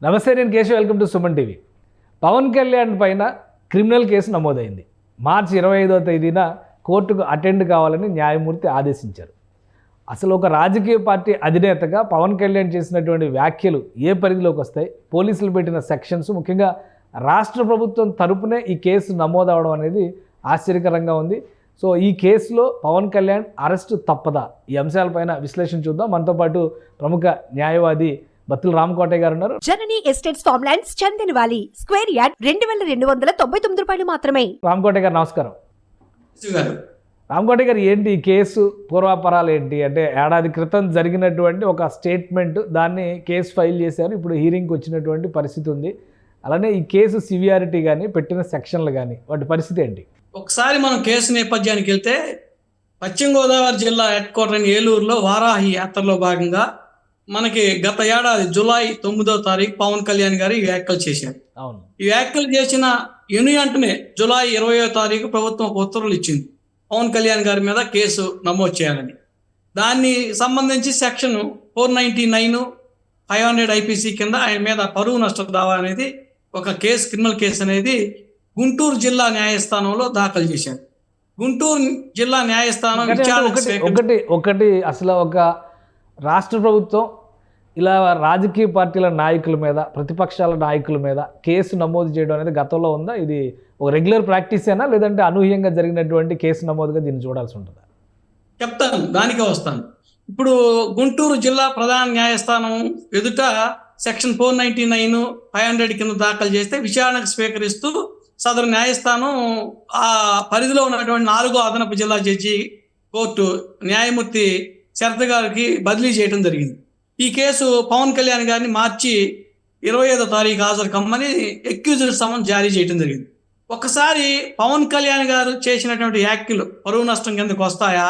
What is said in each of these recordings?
నమస్తే, నేను Keshav. Welcome to Suman TV. Pavan Kalyan పైన క్రిమినల్ కేసు నమోదైంది. మార్చి 25వ తేదీన కోర్టుకు అటెండ్ కావాలని న్యాయమూర్తి ఆదేశించారు. అసలు ఒక రాజకీయ పార్టీ అధినేతగా పవన్ కళ్యాణ్ చేసినటువంటి వ్యాఖ్యలు ఏ పరిధిలోకి వస్తాయి? పోలీసులు పెట్టిన సెక్షన్స్, ముఖ్యంగా రాష్ట్ర ప్రభుత్వం తరపునే ఈ కేసు నమోదవడం అనేది ఆశ్చర్యకరంగా ఉంది. సో ఈ కేసులో పవన్ కళ్యాణ్ అరెస్టు తప్పదా? ఈ అంశాలపైన విశ్లేషణ చూద్దాం. మనతో పాటు ప్రముఖ న్యాయవాది బత్తుల రామకోటయ్య గారు ఉన్నారు. Janani estates farm lands Chandanavali square yard 2299 రూపాయలు మాత్రమే. రామకోటయ్య గారు నమస్కారం. రామకోటయ్య గారు, ఏంటి ఈ కేసు పూర్వాపరాలు ఏంటి? అంటే ఏడాది క్రితం జరిగినటువంటి ఒక స్టేట్మెంట్, దాన్ని కేసు ఫైల్ చేశారు. ఇప్పుడు హీరింగ్కి వచ్చినటువంటి పరిస్థితి ఉంది. అలానే ఈ కేసు సివియారిటీ కానీ, పెట్టిన సెక్షన్లు కానీ, వాటి పరిస్థితి ఏంటి? ఒకసారి మనం కేసు నేపథ్యానికి వెళ్తే, పశ్చిమ గోదావరి జిల్లా హెడ్ క్వార్టర్ అయిన ఏలూరులో వారాహి యాత్రలో భాగంగా మనకి గత ఏడాది జూలై 9వ తారీఖు పవన్ కళ్యాణ్ గారు ఈ వ్యాఖ్యలు చేశారు. అవును. ఈ వ్యాఖ్యలు చేసిన వెంటనే జూలై 20వ తారీఖు ప్రభుత్వం ఒక ఉత్తర్వులు ఇచ్చింది పవన్ కళ్యాణ్ గారి మీద కేసు నమోదు చేయాలని. దాన్ని సంబంధించి సెక్షన్ 499, 500 ఐపీసీ కింద ఆయన మీద పరువు నష్ట దావా అనేది ఒక కేసు, క్రిమినల్ కేసు అనేది గుంటూరు జిల్లా న్యాయస్థానంలో దాఖలు చేశారు. గుంటూరు జిల్లా న్యాయస్థానం ఒకటి అసలు ఒక రాష్ట్ర ప్రభుత్వం ఇలా రాజకీయ పార్టీల నాయకుల మీద, ప్రతిపక్షాల నాయకుల మీద కేసు నమోదు చేయడం అనేది గతంలో ఉందా? ఇది ఒక రెగ్యులర్ ప్రాక్టీసేనా, లేదంటే అనూహ్యంగా జరిగినటువంటి కేసు నమోదుగా దీన్ని చూడాల్సి ఉంటుందా? చెప్తాను, దానికే వస్తాను. ఇప్పుడు గుంటూరు జిల్లా ప్రధాన న్యాయస్థానం ఎదుట సెక్షన్ 499, 500 కింద దాఖలు చేస్తే విచారణకు స్వీకరిస్తూ సదరు న్యాయస్థానం ఆ పరిధిలో ఉన్నటువంటి 4వ అదనపు జిల్లా జడ్జి కోర్టు న్యాయమూర్తి శరత్ గారికి బదిలీ చేయడం జరిగింది. ఈ కేసు పవన్ కళ్యాణ్ గారిని మార్చి 25వ తారీఖు హాజరు కమ్మని ఎక్యూజ్డ్ సమన్ జారీ చేయడం జరిగింది. ఒకసారి పవన్ కళ్యాణ్ గారు చేసినటువంటి వ్యాఖ్యలు పరువు నష్టం కిందకు వస్తాయా,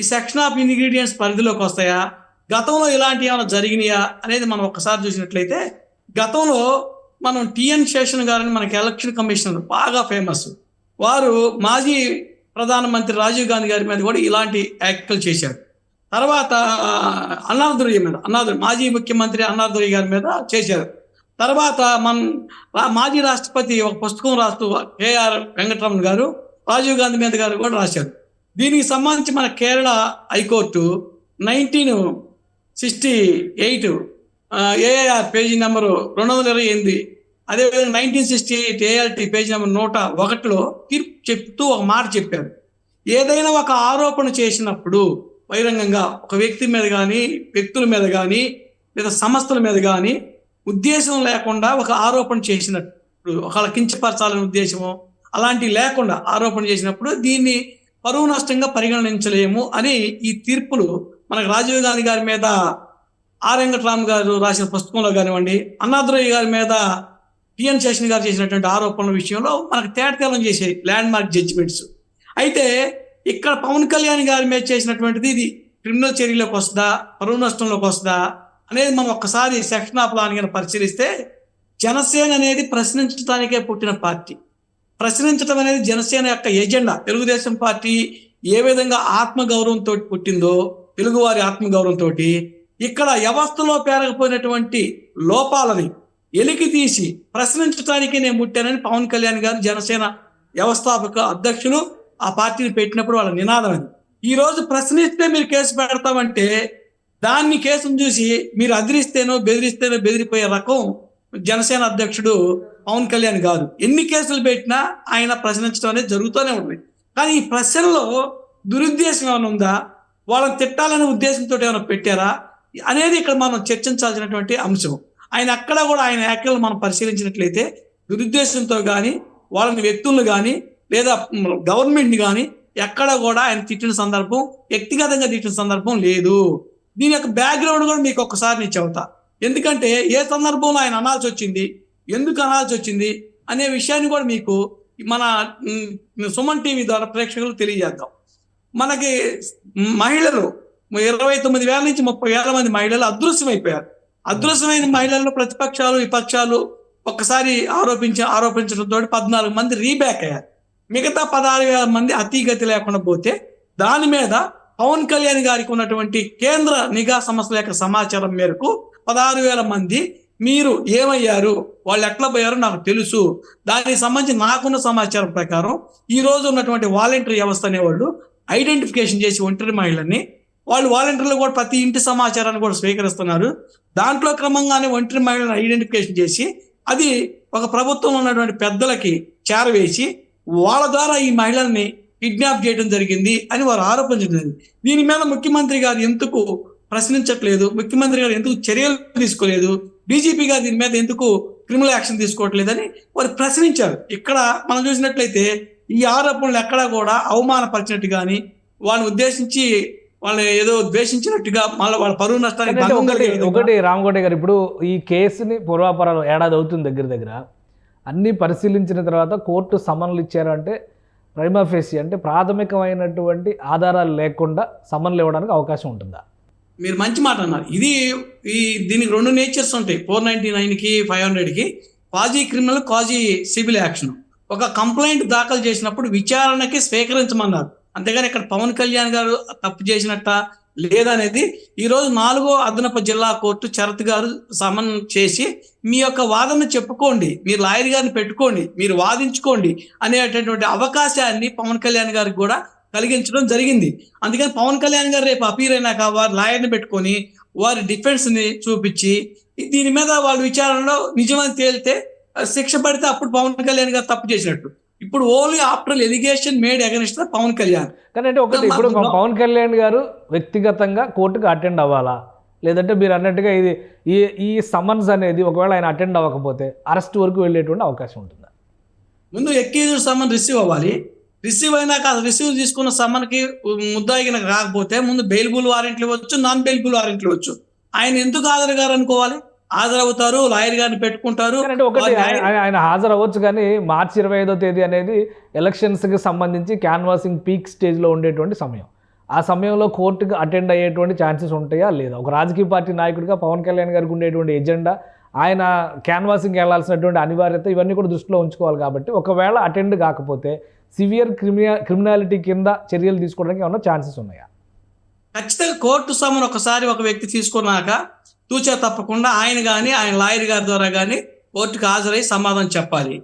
ఈ సెక్షన్ ఆఫ్ ఇంగ్రీడియంట్స్ పరిధిలోకి వస్తాయా, గతంలో ఇలాంటి ఏమైనా జరిగినాయా అనేది మనం ఒకసారి చూసినట్లయితే, గతంలో మనం టిఎన్ శేషన్ గారని మనకి ఎలక్షన్ కమిషనర్ బాగా ఫేమస్, వారు మాజీ ప్రధానమంత్రి రాజీవ్ గాంధీ గారి మీద కూడా ఇలాంటి వ్యాఖ్యలు చేశారు. తర్వాత అన్నాదురై మీద, మాజీ ముఖ్యమంత్రి అన్నాదురై గారి మీద చేశారు. తర్వాత మాజీ రాష్ట్రపతి ఒక పుస్తకం రాస్తూ కేఆర్ వెంకటరమణ గారు రాజీవ్ గాంధీ మీద గారు కూడా రాశారు. దీనికి సంబంధించి మన Kerala high court 1968 AR page number 228, అదేవిధంగా 1968 ఏఎల్టీ పేజీ నెంబర్ 101లో తీర్పు చెప్తూ ఒక మాట చెప్పారు. ఏదైనా ఒక ఆరోపణ చేసినప్పుడు బహిరంగంగా ఒక వ్యక్తి మీద కానీ, వ్యక్తుల మీద కానీ, లేదా సంస్థల మీద కానీ ఉద్దేశం లేకుండా ఒక ఆరోపణ చేసినప్పుడు, ఒకళ్ళ కించపరచాలనే ఉద్దేశము అలాంటివి లేకుండా ఆరోపణ చేసినప్పుడు దీన్ని పరువు నష్టంగా పరిగణించలేము అని ఈ తీర్పులు మనకు రాజీవ్ గాంధీ గారి మీద ఆర్ వెంకటరామ్ గారు రాసిన పుస్తకంలో కానివ్వండి, అన్నాదురై గారి మీద టిఎన్ శేషన్ గారు చేసినటువంటి ఆరోపణల విషయంలో మనకు తేటతెల్లం చేసాయి ల్యాండ్ మార్క్ జడ్జిమెంట్స్. అయితే ఇక్కడ పవన్ కళ్యాణ్ గారి మీద చేసినటువంటిది ఇది క్రిమినల్ చర్యలోకి వస్తుందా, పరువు నష్టంలోకి వస్తుందా అనేది మనం ఒక్కసారి సెక్షన్ ఆఫ్ లాని కనుక పరిశీలిస్తే, జనసేన అనేది ప్రశ్నించడానికే పుట్టిన పార్టీ. ప్రశ్నించడం అనేది జనసేన యొక్క ఎజెండా. తెలుగుదేశం పార్టీ ఏ విధంగా ఆత్మగౌరవంతో పుట్టిందో, తెలుగువారి ఆత్మగౌరవంతో, ఇక్కడ వ్యవస్థలో పేరకపోయినటువంటి లోపాలని ఎలికి తీసి ప్రశ్నించడానికి నేను పుట్టానని పవన్ కళ్యాణ్ గారు జనసేన వ్యవస్థాపక అధ్యక్షులు ఆ పార్టీని పెట్టినప్పుడు వాళ్ళ నినాదం అది. ఈరోజు ప్రశ్నిస్తే మీరు కేసు పెడతామంటే దాన్ని కేసును చూసి మీరు అదిరిస్తేనో బెదిరిపోయే రకం జనసేన అధ్యక్షుడు పవన్ కళ్యాణ్ గారు. ఎన్ని కేసులు పెట్టినా ఆయన ప్రశ్నించడం అనేది జరుగుతూనే ఉంది. కానీ ఈ ప్రశ్నలో దురుద్దేశం ఏమైనా ఉందా, వాళ్ళని తిట్టాలనే ఉద్దేశంతో ఏమైనా పెట్టారా అనేది ఇక్కడ మనం చర్చించాల్సినటువంటి అంశం. ఆయన అక్కడ కూడా ఆయన వ్యాఖ్యలు మనం పరిశీలించినట్లయితే దురుద్దేశంతో కానీ, వాళ్ళని వ్యక్తులను కానీ, లేదా గవర్నమెంట్ని కానీ ఎక్కడ కూడా ఆయన తిట్టిన సందర్భం, వ్యక్తిగతంగా తిట్టిన సందర్భం లేదు. దీని యొక్క బ్యాక్గ్రౌండ్ కూడా మీకు ఒక్కసారి నేను చెబుతా. ఎందుకంటే ఏ సందర్భంలో ఆయన అనాల్సి వచ్చింది, ఎందుకు అనాల్సి వచ్చింది అనే విషయాన్ని కూడా మీకు మన సుమన్ టీవీ ద్వారా ప్రేక్షకులకు తెలియజేద్దాం. మనకి మహిళలు 29,000 నుంచి 30,000 మంది మహిళలు అదృశ్యమైపోయారు. అదృశ్యమైన మహిళల్లో ప్రతిపక్షాలు, విపక్షాలు ఒక్కసారి ఆరోపించడంతో 14 మంది రీబ్యాక్ అయ్యారు. మిగతా 16,000 మంది అతిగతి లేకుండా పోతే, దాని మీద పవన్ కళ్యాణ్ గారికి ఉన్నటువంటి కేంద్ర నిఘా సంస్థల యొక్క సమాచారం మేరకు 16,000 మంది మీరు ఏమయ్యారు, వాళ్ళు ఎట్లా పోయారో నాకు తెలుసు, దానికి సంబంధించి నాకున్న సమాచారం ప్రకారం ఈ రోజు ఉన్నటువంటి వాలంటరీ వ్యవస్థ అనేవాళ్ళు ఐడెంటిఫికేషన్ చేసి ఒంటరి మహిళల్ని, వాళ్ళు వాలంటీర్లు కూడా ప్రతి ఇంటి సమాచారాన్ని కూడా స్వీకరిస్తున్నారు. దాంట్లో క్రమంగానే ఒంటరి మహిళలను ఐడెంటిఫికేషన్ చేసి అది ఒక ప్రభుత్వంలో ఉన్నటువంటి పెద్దలకి చేరవేసి వాళ్ళ ద్వారా ఈ మహిళల్ని కిడ్నాప్ చేయడం జరిగింది అని వారు ఆరోపించడం. దీని మీద ముఖ్యమంత్రి గారు ఎందుకు ప్రశ్నించట్లేదు, ముఖ్యమంత్రి గారు ఎందుకు చర్యలు తీసుకోలేదు, డీజీపీ గారు దీని మీద ఎందుకు క్రిమినల్ యాక్షన్ తీసుకోవట్లేదని వారు ప్రశ్నించారు. ఇక్కడ మనం చూసినట్లయితే ఈ ఆరోపణలు ఎక్కడా కూడా అవమానపరిచినట్టు కానీ, వాళ్ళని ఉద్దేశించి వాళ్ళని ఏదో ద్వేషించినట్టుగా మళ్ళీ వాళ్ళ పరువు నష్టానికి ఒకటి రామకోటి గారు, ఇప్పుడు ఈ కేసుని పూర్వాపరాలు ఏడాది అవుతుంది దగ్గర అన్నీ పరిశీలించిన తర్వాత కోర్టు సమన్లు ఇచ్చారంటే ప్రైమా ఫేసి అంటే ప్రాథమికమైనటువంటి ఆధారాలు లేకుండా సమన్లు ఇవ్వడానికి అవకాశం ఉంటుందా? మీరు మంచి మాట అన్నారు. దీనికి రెండు నేచర్స్ ఉంటాయి, 499కి 500కి. Quasi criminal, quasi civil action. ఒక కంప్లైంట్ దాఖలు చేసినప్పుడు విచారణకి స్వీకరించమన్నారు, అంతేగాని ఇక్కడ పవన్ కళ్యాణ్ గారు తప్పు చేసినట్ట లేదనేది ఈరోజు 4వ అదనపు జిల్లా కోర్టు శరత్ గారు సమన్ చేసి మీ యొక్క వాదన చెప్పుకోండి, మీరు లాయర్ గారిని పెట్టుకోండి, మీరు వాదించుకోండి అనేటటువంటి అవకాశాన్ని పవన్ కళ్యాణ్ గారికి కూడా కలిగించడం జరిగింది. అందుకని పవన్ కళ్యాణ్ గారు రేపు అపీర్ అయినాక వారి లాయర్ని పెట్టుకొని వారి డిఫెన్స్ ని చూపించి దీని మీద వాళ్ళ విచారణలో నిజమని తేలితే శిక్ష పడితే అప్పుడు పవన్ కళ్యాణ్ గారు తప్పు చేసినట్టు. ఇప్పుడు only after allegation made against the Pavan Kalyan. కానీ అంటే ఒకటి, ఇప్పుడు పవన్ కళ్యాణ్ గారు వ్యక్తిగతంగా కోర్టుకు అటెండ్ అవ్వాలా, లేదంటే మీరు అన్నట్టుగా ఇది ఈ సమన్స్ అనేది ఒకవేళ ఆయన అటెండ్ అవ్వకపోతే అరెస్ట్ వరకు వెళ్ళేటువంటి అవకాశం ఉంటుందా? ముందు ఎక్యూజ్డ్ సమన్ రిసీవ్ అవ్వాలి. రిసీవ్ అయినాక రిసీవ్ తీసుకున్న సమన్కి ముద్దాయిన రాకపోతే ముందు బెయిలబుల్ వారెంట్లు ఇవ్వచ్చు, నాన్ బెయిలబుల్ వారెంట్లు ఇవ్వచ్చు. ఆయన ఎందుకు హాజరు గారు అనుకోవాలి? హాజరవుతారు, లాయర్ గారిని పెట్టుకుంటారు. ఒకటి, ఆయన హాజరు అవ్వచ్చు, కానీ మార్చి 25వ తేదీ అనేది ఎలక్షన్స్కి సంబంధించి క్యాన్వాసింగ్ పీక్ స్టేజ్లో ఉండేటువంటి సమయం. ఆ సమయంలో కోర్టుకు అటెండ్ అయ్యేటువంటి ఛాన్సెస్ ఉంటాయా లేదా? ఒక రాజకీయ పార్టీ నాయకుడిగా పవన్ కళ్యాణ్ గారికి ఉండేటువంటి ఎజెండా, ఆయన క్యాన్వాసింగ్ వెళ్లాల్సినటువంటి అనివార్యత, ఇవన్నీ కూడా దృష్టిలో ఉంచుకోవాలి. కాబట్టి ఒకవేళ అటెండ్ కాకపోతే సివియర్ క్రిమినాలిటీ కింద చర్యలు తీసుకోవడానికి ఏమన్నా ఛాన్సెస్ ఉన్నాయా? ఖచ్చితంగా కోర్టు సమన్ ఒకసారి ఒక వ్యక్తి తీసుకున్నాక తూచా తప్పకుండా ఆయన కానీ ఆయన లాయర్ గారి ద్వారా కానీ కోర్టుకు హాజరై సమాధానం చెప్పాలి.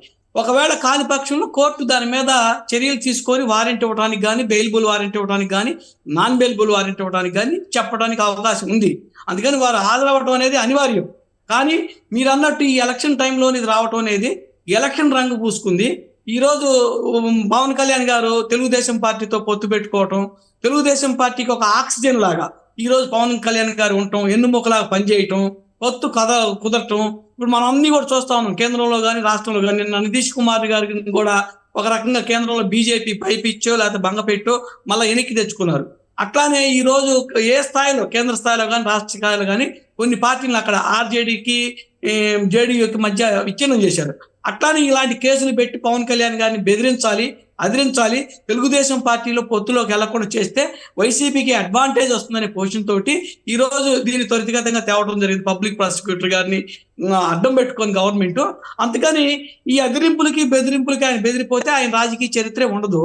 ఒకవేళ కాని పక్షంలో కోర్టు దాని మీద చర్యలు తీసుకొని వారెంట్ ఇవ్వడానికి కానీ, బెయిలబుల్ వారెంట్ ఇవ్వడానికి కానీ, నాన్ బెయిలబుల్ వారెంట్ ఇవ్వడానికి కానీ చెప్పడానికి అవకాశం ఉంది. అందుకని వారు హాజరవ్వడం అనేది అనివార్యం. కానీ మీరు అన్నట్టు ఈ ఎలక్షన్ టైంలో ఇది రావటం అనేది ఎలక్షన్ రంగు పూసుకుంది. ఈరోజు పవన్ కళ్యాణ్ గారు తెలుగుదేశం పార్టీతో పొత్తు పెట్టుకోవటం, తెలుగుదేశం పార్టీకి ఒక ఆక్సిజన్ లాగా ఈరోజు పవన్ కళ్యాణ్ గారు ఉండటం, ఎన్నుముకలాగా పనిచేయటం, పొత్తు కుదరటం. ఇప్పుడు మనం అన్ని కూడా చూస్తా ఉన్నాం, కేంద్రంలో కానీ రాష్ట్రంలో కానీ. నిన్న నితీష్ కుమార్ గారికి కూడా ఒక రకంగా కేంద్రంలో బీజేపీ పైపిచ్చో లేకపోతే భంగపెట్టో మళ్ళీ వెనక్కి తెచ్చుకున్నారు. అట్లానే ఈ రోజు ఏ స్థాయిలో, కేంద్ర స్థాయిలో కానీ రాష్ట్ర స్థాయిలో కానీ కొన్ని పార్టీలు అక్కడ ఆర్జేడీకి జేడీయూకి మధ్య విచ్ఛిన్నం చేశారు. అట్లానే ఇలాంటి కేసులు పెట్టి పవన్ కళ్యాణ్ గారిని బెదిరించాలి, అదిరించాలి, తెలుగుదేశం పార్టీలో పొత్తులోకి వెళ్లకుండా చేస్తే వైసీపీకి అడ్వాంటేజ్ వస్తుందనే పొజిషన్ తోటి ఈ రోజు దీన్ని త్వరితగతంగా తేవడం జరిగింది. పబ్లిక్ ప్రాసిక్యూటర్ గారిని అడ్డం పెట్టుకొని గవర్నమెంట్. అందుకని ఈ అదిరింపులకి బెదిరింపులకి ఆయన బెదిరిపోతే ఆయన రాజకీయ చరిత్రే ఉండదు.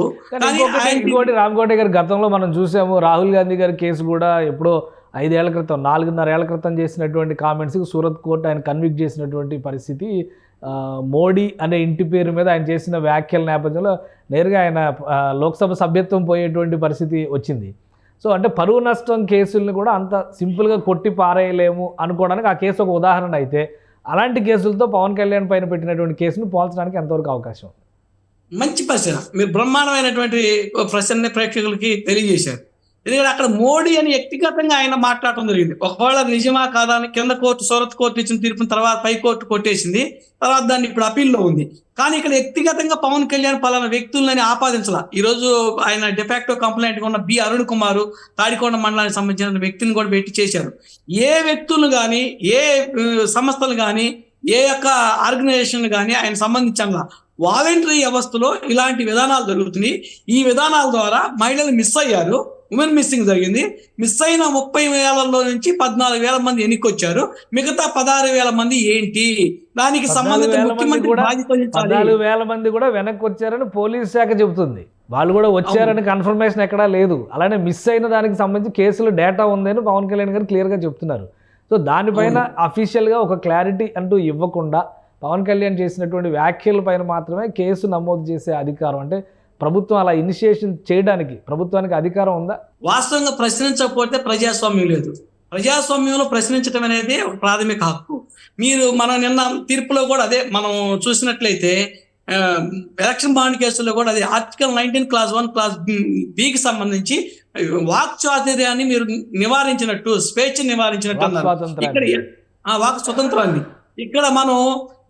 ఇంకోటి రామకోటి గారి గతంలో మనం చూసాము, రాహుల్ గాంధీ గారి కేసు కూడా ఎప్పుడో 5 ఏళ్ల క్రితం, 4.5 ఏళ్ల క్రితం చేసినటువంటి కామెంట్స్కి సూరత్ కోర్టు ఆయన కన్విక్ట్ చేసినటువంటి పరిస్థితి. మోడీ అనే ఇంటి పేరు మీద ఆయన చేసిన వ్యాఖ్యల నేపథ్యంలో నేరుగా ఆయన లోక్సభ సభ్యత్వం పోయేటువంటి పరిస్థితి వచ్చింది. సో అంటే పరువు నష్టం కేసుల్ని కూడా అంత సింపుల్గా కొట్టి పారేయలేము అనుకోవడానికి ఆ కేసు ఒక ఉదాహరణ అయితే, అలాంటి కేసులతో పవన్ కళ్యాణ్ పైన పెట్టినటువంటి కేసును పోల్చడానికి ఎంతవరకు అవకాశం? మంచి ప్రశ్న, మీరు బ్రహ్మాండమైనటువంటి ప్రశ్న ప్రేక్షకులకి తెలియజేశారు. ఎందుకంటే అక్కడ మోడీ అని వ్యక్తిగతంగా ఆయన మాట్లాడటం జరిగింది. ఒకవేళ నిజమా కాదా అని కింద కోర్టు, సూరత్ కోర్టు ఇచ్చిన తీర్పున తర్వాత పై కోర్టు కొట్టేసింది. తర్వాత దాన్ని ఇప్పుడు అపీల్లో ఉంది. కానీ ఇక్కడ వ్యక్తిగతంగా పవన్ కళ్యాణ్ పలానా వ్యక్తులని ఆపాదించాల. ఈరోజు ఆయన డిఫాక్టో కంప్లైంట్ ఉన్న బి అరుణ్ కుమార్, తాడికొండ మండలానికి సంబంధించిన వ్యక్తిని కూడా పెట్టి చేశారు. ఏ వ్యక్తులు కానీ, ఏ సంస్థలు కానీ, ఏ యొక్క ఆర్గనైజేషన్ కానీ ఆయన సంబంధించిన వాలంటరీ వ్యవస్థలో ఇలాంటి విధానాలు జరుగుతున్నాయి. ఈ విధానాల ద్వారా మహిళలు మిస్ అయ్యారు, ఉమెన్ మిస్సింగ్ జరిగింది. మిస్ అయిన 30,000 నుంచి 14,000 మంది ఎన్నికొచ్చారు. మిగతా 16,000 మంది ఏంటి? దానికి సంబంధిత ముఖ్యమంత్రి 14,000 మంది కూడా వెనక్కి వచ్చారని పోలీస్ శాఖ చెబుతుంది. వాళ్ళు కూడా వచ్చారని కన్ఫర్మేషన్ ఎక్కడా లేదు. అలానే మిస్ అయిన దానికి సంబంధించి కేసులు డేటా ఉందని పవన్ కళ్యాణ్ గారు క్లియర్గా చెప్తున్నారు. సో దానిపైన అఫీషియల్గా ఒక క్లారిటీ అంటూ ఇవ్వకుండా పవన్ కళ్యాణ్ చేసినటువంటి వ్యాఖ్యల పైన మాత్రమే కేసు నమోదు చేసే అధికారం, అంటే ప్రభుత్వం అలా ఇనిషియేషన్ చేయడానికి ప్రభుత్వానికి అధికారం ఉందా? వాస్తవంగా ప్రశ్నించకపోతే ప్రజాస్వామ్యం లేదు. ప్రజాస్వామ్యంలో ప్రశ్నించడం అనేది ఒక ప్రాథమిక హక్కు. మనం నిన్న తీర్పులో కూడా అదే మనం చూసినట్లయితే ఎలక్షన్ బాండ్ కేసుల్లో కూడా అదే ఆర్టికల్ 19 క్లాస్ 1 క్లాస్ బికి సంబంధించి వాక్ స్వాతంత్ర్యాన్ని మీరు నివారించినట్టు, స్వేచ్ఛ నివారించినట్టు అన్నారు. ఇక్కడ వాక్ స్వతంత్రాన్ని ఇక్కడ మనం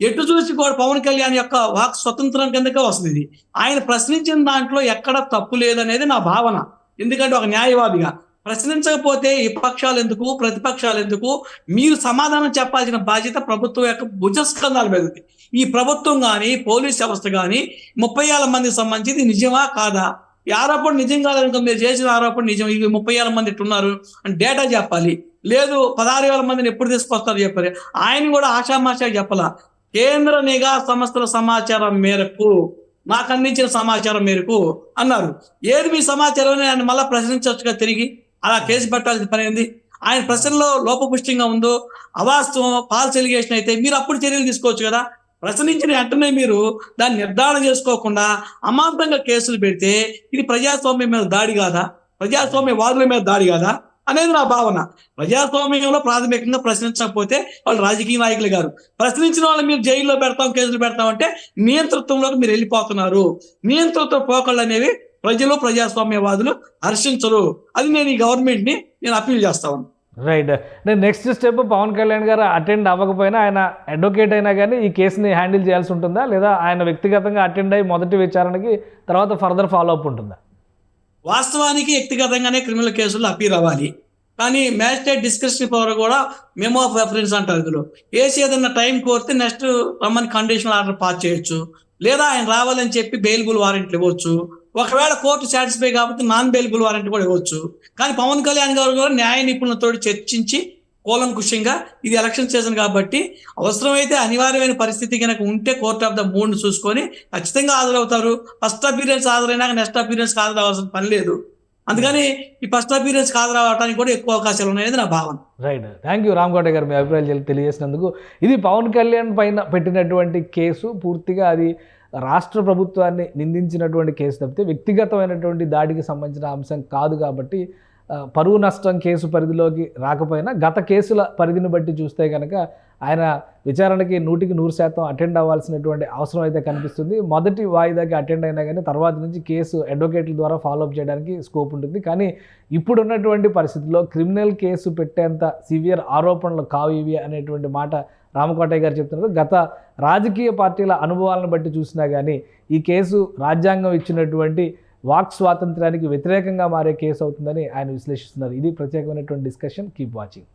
ఎటు చూసి కూడా పవన్ కళ్యాణ్ యొక్క వాక్ స్వతంత్రం కిందకే వస్తుంది ఇది. ఆయన ప్రశ్నించిన దాంట్లో ఎక్కడ తప్పు లేదనేది నా భావన. ఎందుకంటే ఒక న్యాయవాదిగా ప్రశ్నించకపోతే విపక్షాలు ఎందుకు, ప్రతిపక్షాలు ఎందుకు? మీరు సమాధానం చెప్పాల్సిన బాధ్యత ప్రభుత్వం యొక్క భుజస్కంధాల మీద ఉంది. ఈ ప్రభుత్వం కానీ పోలీస్ వ్యవస్థ కానీ 30,000 మందికి సంబంధించి నిజమా కాదా? ఈ ఆరోపణ నిజం కాదనుకో, మీరు చేసిన ఆరోపణ నిజం, ఇవి 30,000 మంది ఇట్టున్నారు అని డేటా చెప్పాలి. లేదు 16,000 మందిని ఎప్పుడు తీసుకొస్తారు చెప్పారు. ఆయన కూడా ఆషామాషా చెప్పాల. కేంద్ర నిఘా సంస్థల సమాచారం మేరకు, నాకు అందించిన సమాచారం మేరకు అన్నారు. ఏది మీ సమాచారం అని ఆయన మళ్ళీ ప్రశ్నించవచ్చుగా తిరిగి. అలా కేసు పెట్టాల్సిన పని ఏంది? ఆయన ప్రశ్నలో లోపపుష్టిగా ఉందో, అవాస్తవం, ఫాల్స్ ఎలిగేషన్ అయితే మీరు అప్పుడు చర్యలు తీసుకోవచ్చు కదా. ప్రశ్నించిన వెంటనే మీరు దాన్ని నిర్ధారణ చేసుకోకుండా అమాంతంగా కేసులు పెడితే ఇది ప్రజాస్వామ్యం మీద దాడి కాదా? ప్రజాస్వామ్య వాదుల మీద దాడి కాదా అనేది నా భావన. ప్రజాస్వామ్యంలో ప్రాథమికంగా ప్రశ్నించకపోతే వాళ్ళు రాజకీయ నాయకులు గారు. ప్రశ్నించిన వాళ్ళు మీరు జైల్లో పెడతాం, కేసులు పెడతాం అంటే నియంతృత్వంలోకి మీరు వెళ్ళిపోతున్నారు. నియంతృత్వ పోకళ్ళు అనేవి ప్రజలు, ప్రజాస్వామ్యవాదులు హర్షించరు. అది నేను ఈ గవర్నమెంట్ని అప్పీల్ చేస్తాను. రైట్. నేను నెక్స్ట్ స్టెప్ పవన్ కళ్యాణ్ గారు అటెండ్ అవ్వకపోయినా, ఆయన అడ్వకేట్ అయినా కానీ ఈ కేసుని హ్యాండిల్ చేయాల్సి ఉంటుందా, లేదా ఆయన వ్యక్తిగతంగా అటెండ్ అయ్యి మొదటి విచారణకి తర్వాత ఫర్దర్ ఫాలో అప్ ఉంటుందా? వాస్తవానికి వ్యక్తిగతంగానే క్రిమినల్ కేసులు అపీల్ అవ్వాలి. కానీ మ్యాజిస్ట్రేట్ డిస్క్రిప్షన్ పవర్ కూడా మెమో ఆఫ్ రెఫరెన్స్ అంటారు. ఇందులో ఏసీ ఏదన్నా టైం కోరితే నెక్స్ట్ రమ్మని కండిషనల్ ఆర్డర్ పాస్ చేయొచ్చు, లేదా ఆయన రావాలని చెప్పి బెయిలబుల్ వారెంట్లు ఇవ్వచ్చు. ఒకవేళ కోర్టు సాటిస్ఫై కాబట్టి నాన్ బెయిలబుల్ వారెంట్ కూడా ఇవ్వచ్చు. కానీ పవన్ కళ్యాణ్ గారు కూడా న్యాయ నిపుణులతో చర్చించి కూలంకుషంగా, ఇది ఎలక్షన్ సీజన్ కాబట్టి అవసరమైతే అనివార్యమైన పరిస్థితి కనుక ఉంటే కోర్ట్ ఆఫ్ ద మూడ్ని చూసుకొని ఖచ్చితంగా హాజరవుతారు. ఫస్ట్ అపీరెన్స్ హాజరైనాక నెక్స్ట్ అపీరెన్స్ హాజరవలసిన పని లేదు. అందుకని ఈ ఫస్ట్ అపీరెన్స్ హాజరవడానికి కూడా ఎక్కువ అవకాశాలు ఉన్నాయని నా భావన. రైట్. థ్యాంక్ యూ రామ్ కోట గారు, మీ అభిప్రాయాలు తెలియజేసినందుకు. ఇది పవన్ కళ్యాణ్ పైన పెట్టినటువంటి కేసు పూర్తిగా అది రాష్ట్ర ప్రభుత్వాన్ని నిందించినటువంటి కేసు తప్పితే వ్యక్తిగతమైనటువంటి దాడికి సంబంధించిన అంశం కాదు. కాబట్టి పరువు నష్టం కేసు పరిధిలోకి రాకపోయినా గత కేసుల పరిధిని బట్టి చూస్తే కనుక ఆయన విచారణకి 100% అటెండ్ అవ్వాల్సినటువంటి అవసరం అయితే కనిపిస్తుంది. మొదటి వాయిదాకి అటెండ్ అయినా కానీ తర్వాత నుంచి కేసు అడ్వకేట్ల ద్వారా ఫాలోఅప్ చేయడానికి స్కోప్ ఉంటుంది. కానీ ఇప్పుడున్నటువంటి పరిస్థితుల్లో క్రిమినల్ కేసు పెట్టేంత సివియర్ ఆరోపణలు కావు ఇవి అనేటువంటి మాట రామకోటయ్య గారు చెప్తున్నారు. గత రాజకీయ పార్టీల అనుభవాలను బట్టి చూసినా కానీ ఈ కేసు రాజ్యాంగం ఇచ్చినటువంటి వాక్ స్వాతంత్ర్యానికి వ్యతిరేకంగా మారే కేసు అవుతుందని ఆయన విశ్లేషిస్తున్నారు. ఇది ప్రత్యేకమైనటువంటి డిస్కషన్. Keep watching.